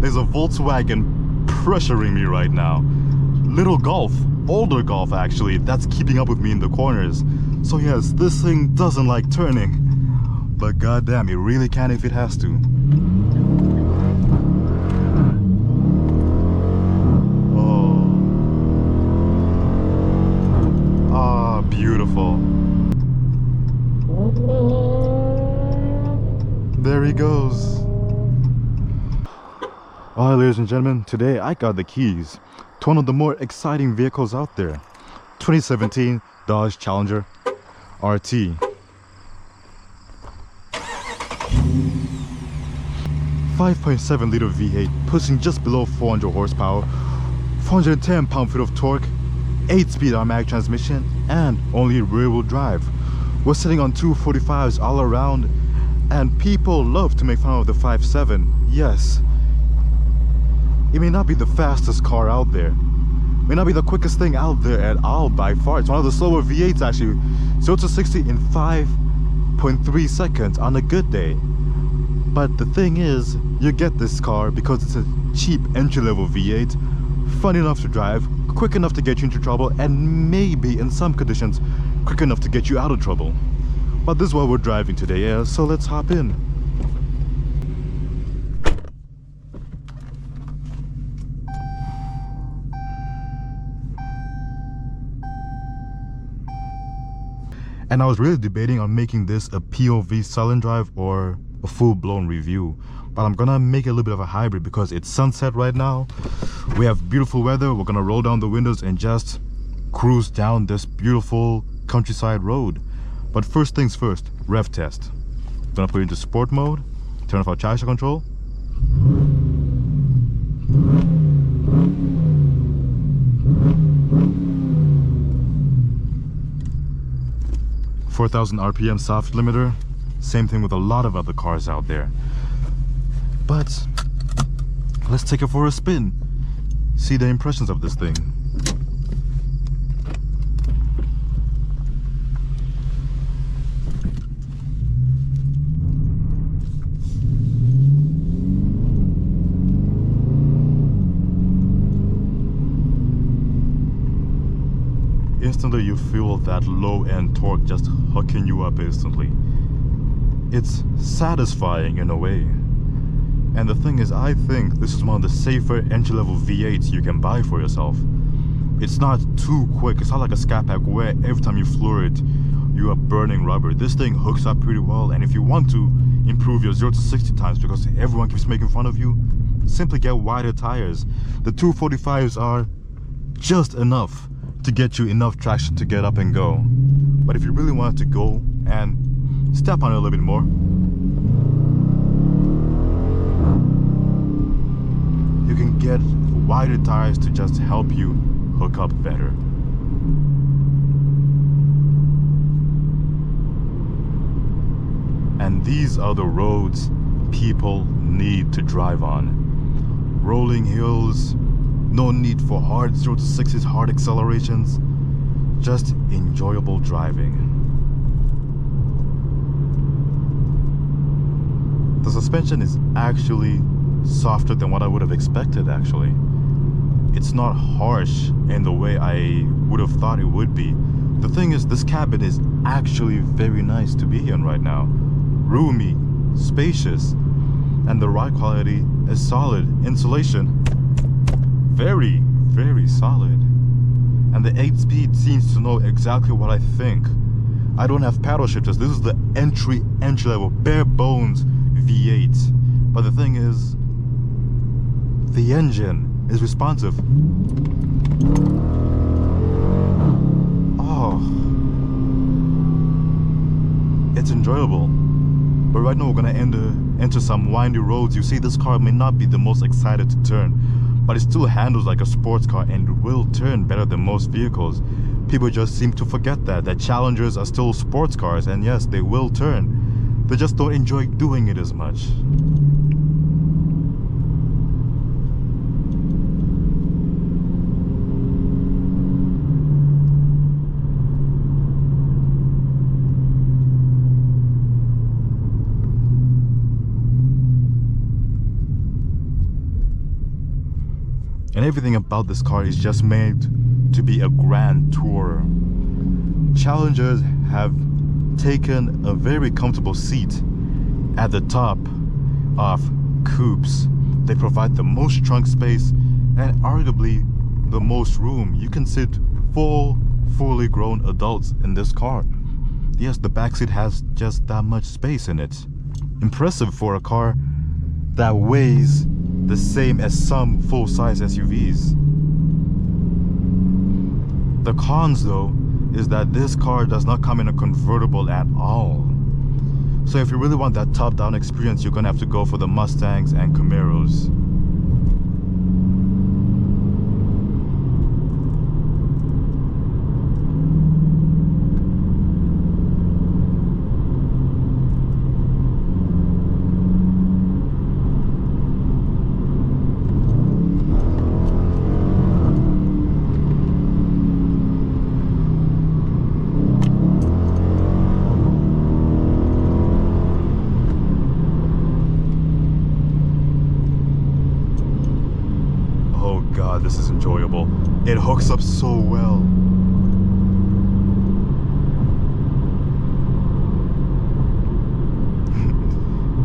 There's a Volkswagen pressuring me right now. Little Golf, older Golf actually, that's keeping up with me in the corners. So yes, this thing doesn't like turning, but goddamn, it really can if it has to. Oh. Ah, beautiful. There he goes. Alright, ladies and gentlemen, today I got the keys to one of the more exciting vehicles out there. 2017 Dodge Challenger RT. 5.7 liter V8, pushing just below 400 horsepower, 410 pound-feet of torque, 8-speed automatic transmission, and only rear-wheel drive. We're sitting on 245s all around, and people love to make fun of the 5.7. Yes, it may not be the fastest car out there, may not be the quickest thing out there at all by far. It's one of the slower V8s actually. 0 to 60 in 5.3 seconds on a good day. But the thing is, you get this car because it's a cheap entry-level V8, fun enough to drive, quick enough to get you into trouble, and maybe in some conditions quick enough to get you out of trouble. But this is what we're driving today, yeah, so let's hop in. And I was really debating on making this a POV silent drive or a full-blown review, but I'm gonna make it a little bit of a hybrid because it's sunset right now. We have beautiful weather. We're gonna roll down the windows and just cruise down this beautiful countryside road. But first things first, rev test. Gonna put it into sport mode, turn off our traction control. $4,000 RPM soft limiter. Same thing with a lot of other cars out there. But let's take it for a spin. See the impressions of this thing. Instantly you feel that low-end torque just hooking you up instantly. It's satisfying in a way. And the thing is, I think this is one of the safer entry-level V8s you can buy for yourself. It's not too quick. It's not like a Scat Pack where every time you floor it, you are burning rubber. This thing hooks up pretty well, and if you want to improve your 0 to 60 times because everyone keeps making fun of you, simply get wider tires. The 245s are just enough to get you enough traction to get up and go. But if you really want to go and step on it a little bit more, you can get wider tires to just help you hook up better. And these are the roads people need to drive on. Rolling hills, no need for hard 0 to 60s, hard accelerations, just enjoyable driving. The suspension is actually softer than what I would have expected actually. It's not harsh in the way I would have thought it would be. The thing is, this cabin is actually very nice to be in right now. Roomy, spacious, and the ride quality is solid. Insulation, very, very solid. And the 8-speed seems to know exactly what I think. I don't have paddle shifters. This is the entry level, bare bones V8. But the thing is, the engine is responsive. Oh, it's enjoyable. But right now we're gonna enter some windy roads. You see, this car may not be the most excited to turn, but it still handles like a sports car and will turn better than most vehicles. People just seem to forget that Challengers are still sports cars, and yes, they will turn. They just don't enjoy doing it as much. And everything about this car is just made to be a grand tourer. Challengers have taken a very comfortable seat at the top of coupes. They provide the most trunk space and arguably the most room. You can sit fully grown adults in this car. Yes, the backseat has just that much space in it. Impressive for a car that weighs the same as some full-size SUVs. The cons though is that this car does not come in a convertible at all. So if you really want that top-down experience, you're gonna have to go for the Mustangs and Camaros. God, this is enjoyable. It hooks up so well.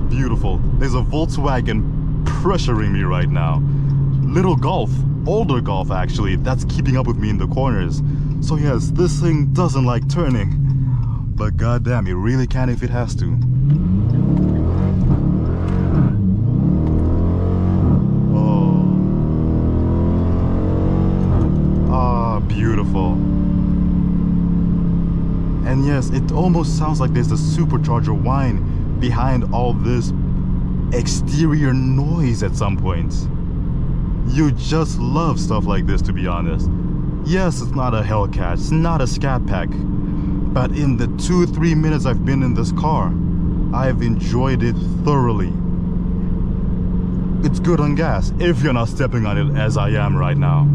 Beautiful. There's a Volkswagen pressuring me right now. Little Golf, older Golf actually, that's keeping up with me in the corners. So yes, this thing doesn't like turning, but goddamn, it really can if it has to. Beautiful. And yes, it almost sounds like there's a supercharger whine behind all this exterior noise at some points. You just love stuff like this, to be honest. Yes, it's not a Hellcat, it's not a Scat Pack, but in the 2-3 minutes I've been in this car, I've enjoyed it thoroughly. It's good on gas if you're not stepping on it as I am right now.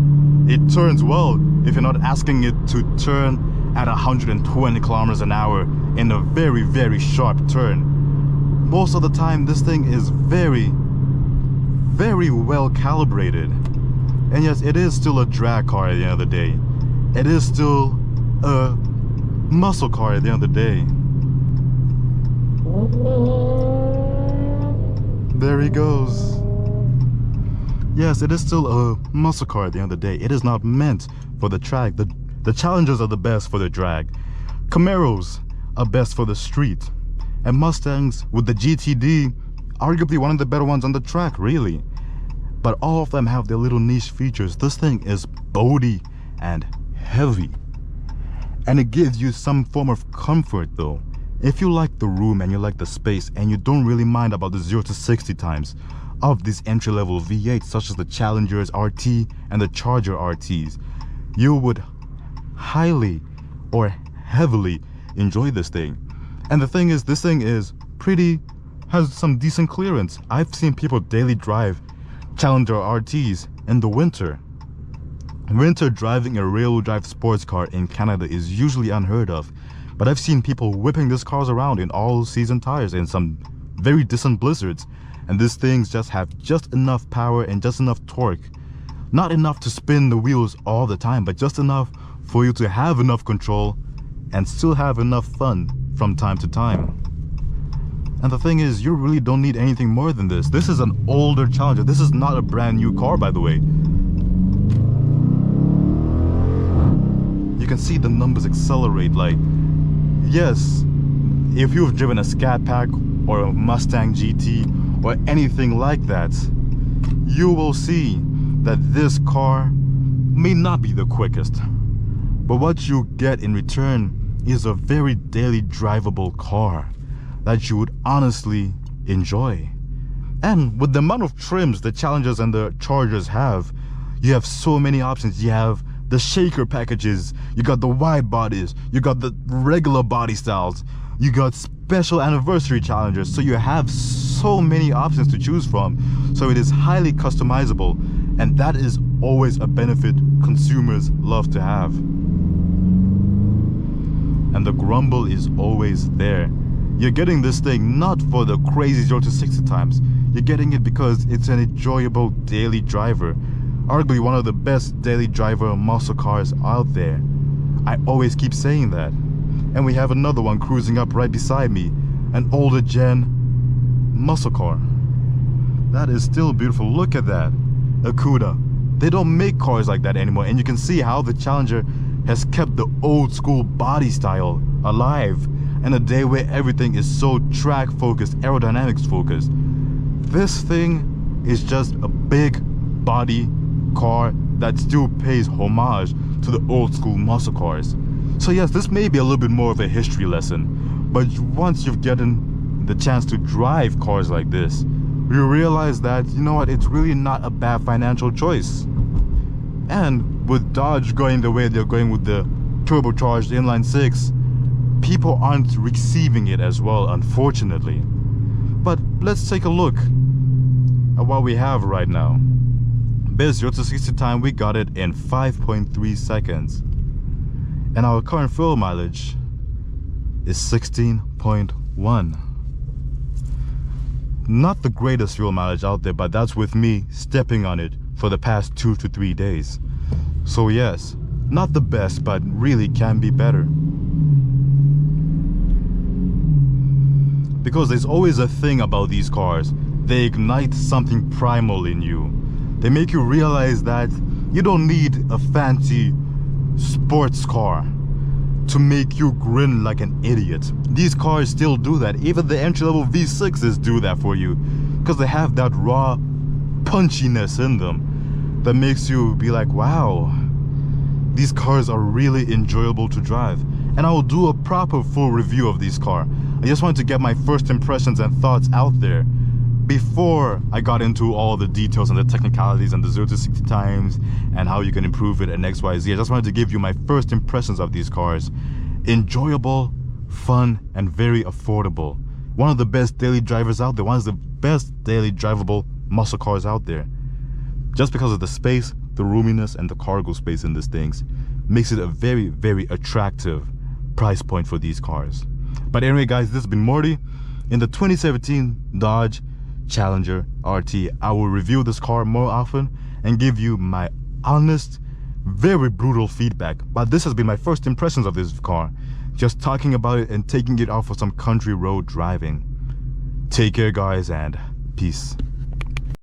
It turns well if you're not asking it to turn at 120 kilometers an hour in a very sharp turn. Most of the time this thing is very well calibrated. And yes, it is still a drag car at the end of the day. It is still a muscle car at the end of the day. There he goes. Yes, it is still a muscle car at the end of the day. It is not meant for the track. The Challengers are the best for the drag. Camaros are best for the street. And Mustangs with the GTD, arguably one of the better ones on the track, really. But all of them have their little niche features. This thing is boaty and heavy. And it gives you some form of comfort though. If you like the room and you like the space and you don't really mind about the 0 to 60 times of these entry-level V8s such as the Challengers RT and the Charger RTs, you would highly or heavily enjoy this thing. And the thing is, this thing is has some decent clearance. I've seen people daily drive Challenger RTs in the winter. Winter driving a rear-wheel drive sports car in Canada is usually unheard of, but I've seen people whipping these cars around in all-season tires in some very decent blizzards, and these things just have just enough power and just enough torque. Not enough to spin the wheels all the time, but just enough for you to have enough control and still have enough fun from time to time. And the thing is, you really don't need anything more than this. This is an older Challenger. This is not a brand new car, by the way. You can see the numbers accelerate. Like, yes, if you've driven a Scat Pack or a Mustang GT or anything like that, you will see that this car may not be the quickest, but what you get in return is a very daily drivable car that you would honestly enjoy. And with the amount of trims the Challengers and the Chargers have, you have so many options. You have the shaker packages, you got the wide bodies, you got the regular body styles, you got special anniversary Challengers, so you have so many options to choose from. So it is highly customizable, and that is always a benefit consumers love to have. And the grumble is always there. You're getting this thing not for the crazy 0 to 60 times. You're getting it because it's an enjoyable daily driver. Arguably one of the best daily driver muscle cars out there. I always keep saying that. And we have another one cruising up right beside me, an older gen muscle car. That is still beautiful. Look at that, a CUDA. They don't make cars like that anymore, and you can see how the Challenger has kept the old school body style alive in a day where everything is so track focused, aerodynamics focused. This thing is just a big body car that still pays homage to the old school muscle cars. So yes, this may be a little bit more of a history lesson, but once you've gotten the chance to drive cars like this, you realize that, you know what, it's really not a bad financial choice. And with Dodge going the way they're going with the turbocharged inline six, people aren't receiving it as well, unfortunately. But let's take a look at what we have right now. Best 0 to 60 time, we got it in 5.3 seconds. And our current fuel mileage is 16.1. Not the greatest fuel mileage out there, but that's with me stepping on it for the past 2 to 3 days. So yes, not the best, but really can be better. Because there's always a thing about these cars. They ignite something primal in you. They make you realize that you don't need a fancy sports car to make you grin like an idiot. These cars still do that. Even the entry-level V6s do that for you, because they have that raw punchiness in them that makes you be like, wow, these cars are really enjoyable to drive. And I will do a proper full review of this car. I just wanted to get my first impressions and thoughts out there before I got into all the details and the technicalities and the 0 to 60 times and how you can improve it and XYZ. I just wanted to give you my first impressions of these cars. Enjoyable, fun, and very affordable. One of the best daily drivers out there. One of the best daily drivable muscle cars out there. Just because of the space, the roominess, and the cargo space in these things makes it a very, very attractive price point for these cars. But anyway, guys, this has been Morty in the 2017 Dodge Challenger RT. I will review this car more often and give you my honest, very brutal feedback. But this has been my first impressions of this car, just talking about it and taking it out for some country road driving. Take care, guys, and peace.